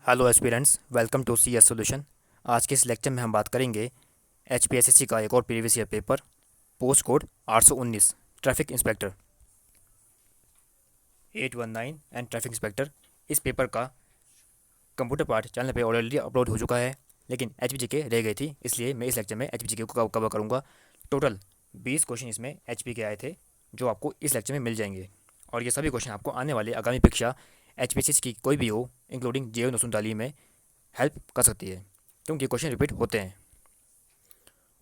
Hello aspirants, welcome to C S solution. आज के इस लेक्चर में हम बात करेंगे H P S S C का एक और previous year paper, post code 819 traffic inspector 819 and traffic inspector. इस पेपर का कंप्यूटर पार्ट चैनल पे ऑलरेडी अपलोड हो चुका है, लेकिन एच पी जी के रह गई थी, इसलिए मैं इस लेक्चर में एच पी जी के को कवर करूँगा। टोटल 20 क्वेश्चन इसमें एच पी के आए थे, जो आपको इस लेक्चर में मिल जाएंगे। और ये सभी क्वेश्चन आपको आने वाले आगामी परीक्षा एच पी एस सी की कोई भी हो, इंक्लूडिंग जे नसून तालीम में हेल्प कर सकती है, क्योंकि क्वेश्चन रिपीट होते हैं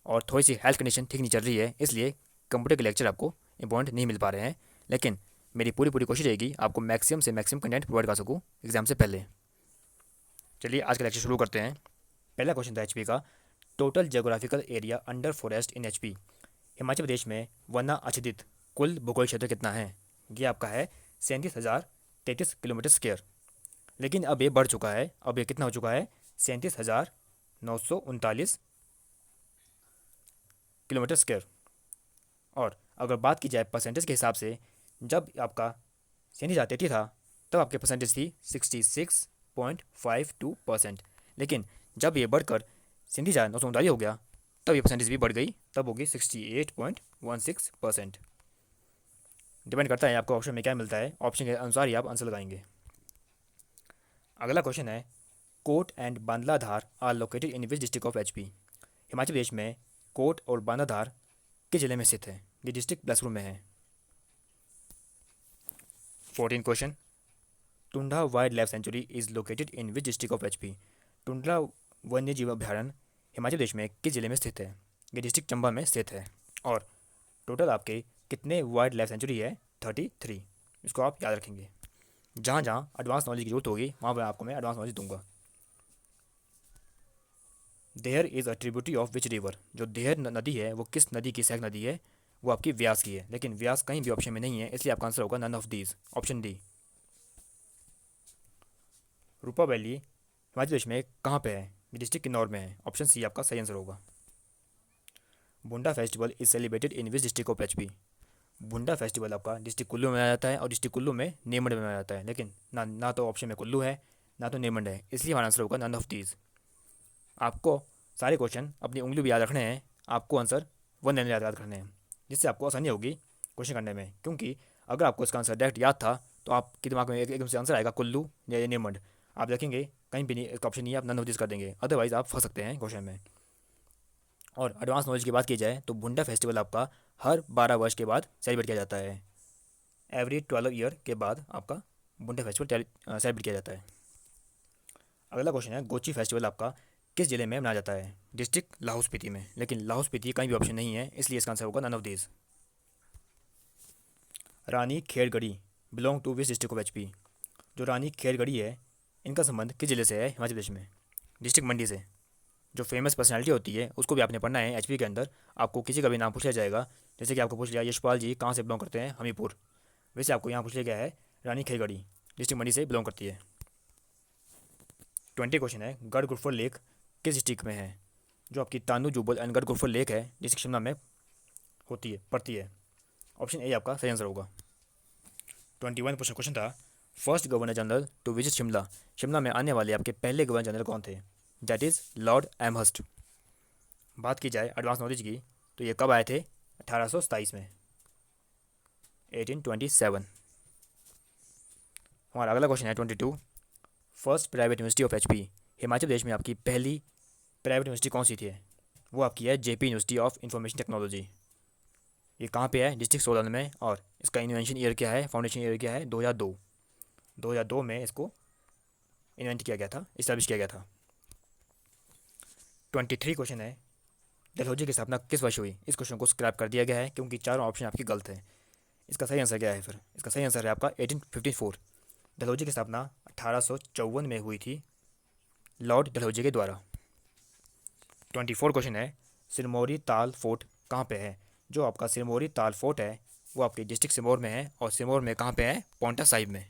और थोड़ी सी हेल्थ कंडीशन ठीक नहीं चल रही है, इसलिए कंप्यूटर के लेक्चर आपको इंपॉर्टेंट नहीं मिल पा रहे हैं। लेकिन मेरी पूरी पूरी कोशिश रहेगी आपको मैक्सिमम से मैक्सिमम कंटेंट प्रोवाइड कर सकूँ एग्जाम से पहले। चलिए आज का लेक्चर शुरू करते हैं। पहला क्वेश्चन था एचपी का, total geographical area under forest in HP. Himachal Pradesh में वना आच्छादित कुल भूगोल क्षेत्र कितना है? ये आपका है 37,033 किलोमीटर स्क्वायर। लेकिन अब ये बढ़ चुका है, अब ये कितना हो चुका है? 37,939 किलोमीटर स्क्वायर। और अगर बात की जाए परसेंटेज के हिसाब से, जब आपका सेंधी जाती था तब आपके परसेंटेज थी 66.52%। लेकिन जब ये बढ़कर सिंधी जा 939 हो गया, तब ये परसेंटेज भी बढ़ गई, तब होगी 68.16%। डिपेंड करता है आपको ऑप्शन में क्या मिलता है, ऑप्शन के अनुसार ही आप आंसर लगाएंगे। अगला क्वेश्चन है, Kot and Bandlahdhar are located in which district of HP. Himachal Pradesh में कोट और बांदलाधार किस जिले में स्थित है? ये डिस्ट्रिक्ट बिलासपुर में है। 14 question, Tunda wild life sanctuary is located in which district of HP. Tundra वन्य जीव अभ्यारण्य हिमाचल प्रदेश में किस जिले में स्थित है? ये डिस्ट्रिक्ट चंबा में स्थित है। और टोटल आपके कितने वाइल्ड लाइफ सेंचुरी है? 33। इसको आप याद रखेंगे। जहाँ जहाँ एडवांस नॉलेज की जरूरत होगी वहाँ पर आपको मैं एडवांस नॉलेज दूंगा। There is a tributary of which river. जो देहर नदी है वो किस नदी की सहायक नदी है? वो आपकी व्यास की है, लेकिन व्यास कहीं भी ऑप्शन में नहीं है, इसलिए आपका आंसर होगा none of these, option D. Rupa valley Himachal Pradesh में कहाँ पे है? ये डिस्ट्रिक्ट किन्नौर में है, ऑप्शन सी आपका सही आंसर होगा। Bunda festival is celebrated in which district of HP. Bunda festival आपका डिस्ट्रिक्ट कुल्लू में मनाया जाता है, और डिस्ट्रिक्ट कुल्लू में नेमंड में मनाया जाता है, लेकिन ना तो ऑप्शन में कुल्लू है ना तो नेमंड है, इसलिए हमारा आंसर होगा नन ऑफ दीज। आपको सारे क्वेश्चन अपनी उंगली भी याद रखने हैं, आपको आंसर वन लाइन याद करने हैं, जिससे आपको आसानी होगी क्वेश्चन करने में। क्योंकि अगर आपको इसका आंसर डायरेक्ट याद था तो आपके दिमाग में एकदम से आंसर आएगा कुल्लू या नेमंड, आप देखेंगे कहीं भी नहीं इसका ऑप्शन नहीं है, आप नन ऑफ दिस कर देंगे, अदरवाइज आप फंस सकते हैं क्वेश्चन में। और एडवांस नॉलेज की बात की जाए तो बुंडा फेस्टिवल आपका हर 12 वर्ष के बाद सेलिब्रेट किया जाता है। एवरी 12 ईयर के बाद आपका बुंडा फेस्टिवल सेलिब्रेट किया जाता है। अगला क्वेश्चन है, गोची फेस्टिवल आपका किस जिले में मनाया जाता है? डिस्ट्रिक्ट लाहौल स्पीति में, लेकिन लाहौल स्पीति कहीं भी ऑप्शन नहीं है, इसलिए इसका आंसर होगा none of these. Rani Khergarhi belong to which district of HP. जो रानी खेरगढ़ी है, इनका संबंध किस जिले से है हिमाचल प्रदेश में? डिस्ट्रिक्ट मंडी से। जो फेमस पर्सनैलिटी होती है उसको भी आपने पढ़ना है एचपी के अंदर। आपको किसी का भी नाम पूछ लिया जाएगा, जैसे कि आपको पूछ लिया यशपाल जी कहाँ से बिलोंग करते हैं? हमीरपुर। वैसे आपको यहाँ पूछ लिया गया है रानी खेरगढ़ी डिस्ट्रिक्ट मंडी से बिलोंग करती है। 20 क्वेश्चन है, गढ़ गुरफर लेक किस डिस्ट्रिक्ट में है? जो आपकी तानू जुबल एंड गढ़ गुरफर लेक है, डिस्ट्रिक्ट शिमला में होती है, पड़ती है, ऑप्शन ए आपका सही आंसर होगा। 21 क्वेश्चन था, first governor general to visit Shimla. Shimla में आने वाले आपके पहले गवर्नर जनरल कौन थे? That is Lord Amherst. बात की जाए एडवांस नॉलेज की तो ये कब आए थे? 1827 में, 1827। हमारा अगला क्वेश्चन है 22, first private university of HP. Himachal Pradesh में आपकी पहली प्राइवेट यूनिवर्सिटी कौन सी थी? वो आपकी है JP university of information technology. ये कहाँ पे है? डिस्ट्रिक्ट सोलन में। और इसका इन्वेंशन ईयर क्या है, फाउंडेशन ईयर क्या है? 2002। 2002 में इसको इन्वेंट किया गया था, इस्टेब्लिश किया गया था। 23 क्वेश्चन है, डलहौजी की स्थापना किस वर्ष हुई? इस क्वेश्चन को स्क्रैप कर दिया गया है क्योंकि चारों ऑप्शन आपकी गलत है। इसका सही आंसर क्या है फिर? इसका सही आंसर है आपका 1854। डलहौजी की स्थापना 1854 में हुई थी लॉर्ड डलहौजी के द्वारा। 24 क्वेश्चन है, सिरमौरी ताल फोर्ट कहाँ पे है? जो आपका सिरमौरी ताल फोर्ट है वो आपके डिस्ट्रिक्ट सिरमौर में है, और सिरमौर में कहाँ पे है? पौंटा साहिब में,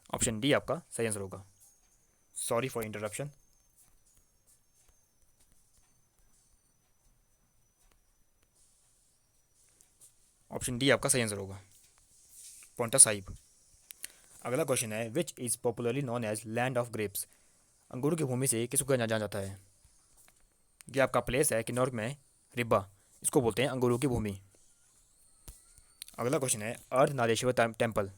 ऑप्शन डी आपका सही आंसर होगा। Sorry for interruption. Option D आपका सही आंसर होगा, पौंटा साहिब। अगला क्वेश्चन है, which is popularly known as land of grapes. अंगूरों की भूमि से किसको जाना जाता है? ये आपका प्लेस है किन्नौर में, रिब्बा, इसको बोलते हैं अंगूरों की भूमि। अगला क्वेश्चन है, अर्धनारीश्वर टेम्पल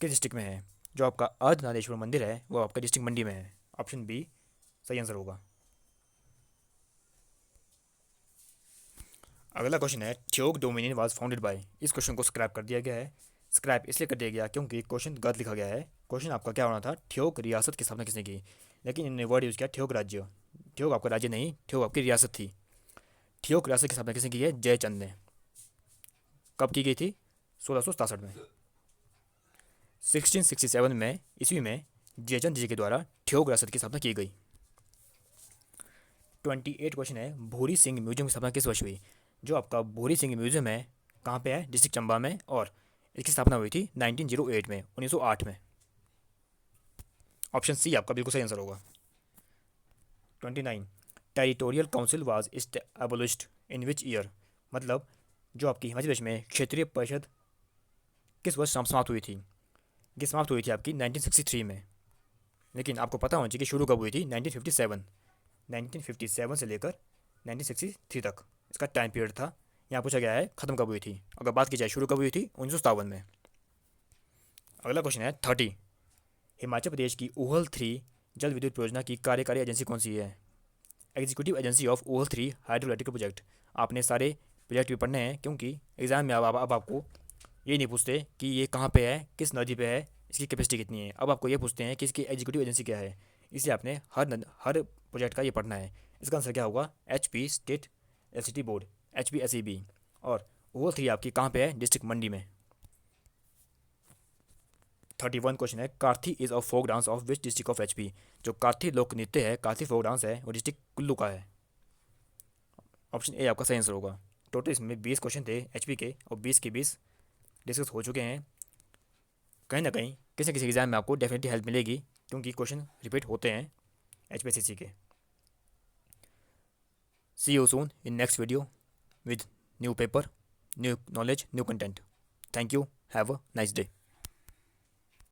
किस डिस्ट्रिक्ट में है? जो आपका अर्धनारीश्वर मंदिर है वो आपका डिस्ट्रिक्ट मंडी में है। ऑप्शन बी सही आंसर होगा। अगला क्वेश्चन है, Theog dominion was founded by. इस क्वेश्चन को स्क्रैप कर दिया गया है। स्क्रैप इसलिए कर दिया गया क्योंकि क्वेश्चन गलत लिखा गया है। क्वेश्चन आपका क्या होना था, ठियोग रियासत की स्थापना किसने की, लेकिन इन्होंने वर्ड यूज़ किया ठियोग राज्य। ठियोग आपका राज्य नहीं, ठियोग आपकी रियासत थी। ठियोग रियासत की स्थापना किसने की है? जयचंद ने। कब की गई थी? 1667 में। 1667 में ईस्वी में जयचंद जी के द्वारा ठियोग रियासत की स्थापना की गई। 28 क्वेश्चन है, भूरी सिंह म्यूजियम की स्थापना किस वर्ष हुई? जो आपका भूरी सिंह म्यूजियम है कहाँ पे है? डिस्ट्रिक्ट चंबा में, और इसकी स्थापना हुई थी 1908 में, 1908 में। ऑप्शन सी आपका बिल्कुल सही आंसर होगा। 29, territorial council was एबोलिश्ड in which year. मतलब जो आपकी हिमाचल प्रदेश में क्षेत्रीय परिषद किस वर्ष समाप्त हुई थी? ये समाप्त हुई थी आपकी 1963 में। लेकिन आपको पता होना चाहिए कि शुरू कब हुई थी? 1957। 1957 से लेकर 1963 तक इसका टाइम पीरियड था। यहाँ पूछा गया है ख़त्म कब हुई थी। अगर बात की जाए शुरू कब हुई थी, 1957 में। अगला क्वेश्चन है 30, हिमाचल प्रदेश की ऊहल 3 जल विद्युत परियोजना की कार्यकारी एजेंसी कौन सी है? Executive agency of Uhl 3 hydro electric project. आपने सारे प्रोजेक्ट भी पढ़ने हैं क्योंकि एग्जाम में अब आपको ये नहीं पूछते कि ये कहाँ पे है, किस नदी पे है, इसकी कैपेसिटी कितनी है। अब आपको ये पूछते हैं कि इसकी एग्जीक्यूटिव एजेंसी क्या है। इसलिए आपने हर प्रोजेक्ट का ये पढ़ना है। इसका आंसर क्या होगा? H P state electricity board, H P S E B. और ऊहल 3 आपकी कहाँ पे है? डिस्ट्रिक्ट मंडी में। 31 क्वेश्चन है, Karthi is a folk dance of which district of HP. जो कार्थी लोक नृत्य है, कार्थी फोक डांस है, वो डिस्ट्रिक्ट कुल्लू का है। ऑप्शन ए आपका सही आंसर होगा। टोटल इसमें 20 क्वेश्चन थे एचपी के, और 20 के 20 डिस्कस हो चुके हैं। कहीं ना कहीं किसी न किसी एग्जाम में आपको डेफिनेटली हेल्प मिलेगी क्योंकि क्वेश्चन रिपीट होते हैं एचपीएससी के। See you soon in next video with new paper, new knowledge, new content. Thank you. Have a nice day.